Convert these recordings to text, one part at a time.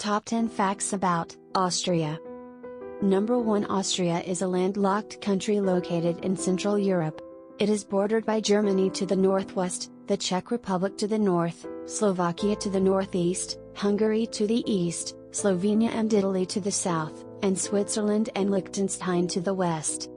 Top 10 Facts about Austria. Number 1. Austria is a landlocked country located in Central Europe. It is bordered by Germany to the northwest, the Czech Republic to the north, Slovakia to the northeast, Hungary to the east, Slovenia and Italy to the south, and Switzerland and Liechtenstein to the west.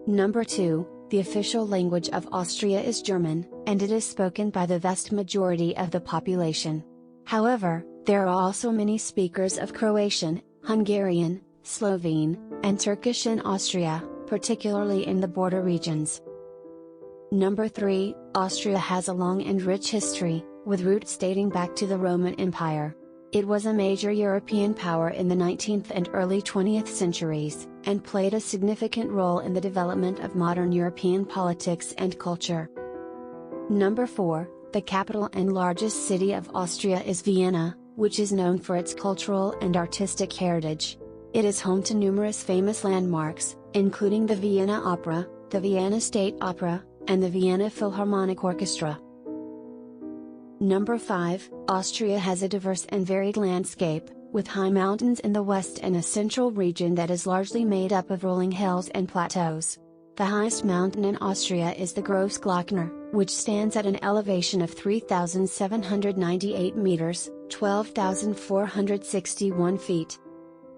Number 2. The official language of Austria is German, and it is spoken by the vast majority of the population. However, there are also many speakers of Croatian, Hungarian, Slovene, and Turkish in Austria, particularly in the border regions. Number 3. Austria has a long and rich history, with roots dating back to the Roman Empire. It was a major European power in the 19th and early 20th centuries, and played a significant role in the development of modern European politics and culture. Number 4. The capital and largest city of Austria is Vienna, which is known for its cultural and artistic heritage. It is home to numerous famous landmarks, including the Vienna Opera, the Vienna State Opera, and the Vienna Philharmonic Orchestra. Number 5. Austria has a diverse and varied landscape, with high mountains in the west and a central region that is largely made up of rolling hills and plateaus. The highest mountain in Austria is the Grossglockner, which stands at an elevation of 3,798 meters, 12,461 feet.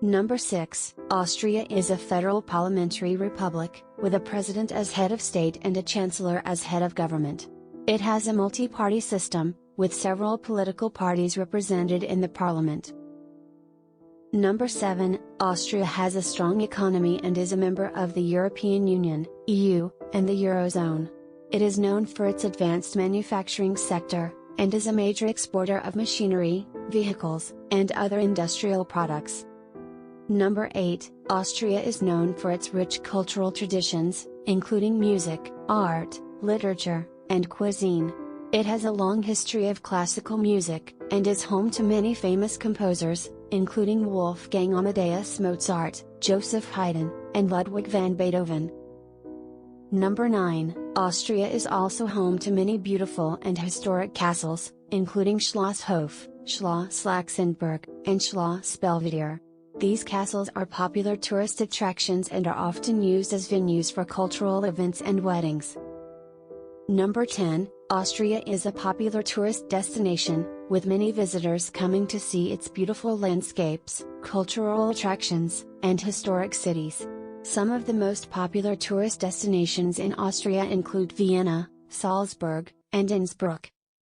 Number 6. Austria is a federal parliamentary republic, with a president as head of state and a chancellor as head of government. It has a multi-party system, with several political parties represented in the parliament. Number 7. Austria has a strong economy and is a member of the European Union, EU, and the Eurozone. It is known for its advanced manufacturing sector, and is a major exporter of machinery, vehicles, and other industrial products. Number 8. Austria is known for its rich cultural traditions, including music, art, literature, and cuisine. It has a long history of classical music, and is home to many famous composers, including Wolfgang Amadeus Mozart, Joseph Haydn, and Ludwig van Beethoven. Number 9. Austria is also home to many beautiful and historic castles, including Schloss Hof, Schloss Laxenburg, and Schloss Belvedere. These castles are popular tourist attractions and are often used as venues for cultural events and weddings. Number 10. Austria is a popular tourist destination, with many visitors coming to see its beautiful landscapes, cultural attractions, and historic cities. Some of the most popular tourist destinations in Austria include Vienna, Salzburg, and Innsbruck.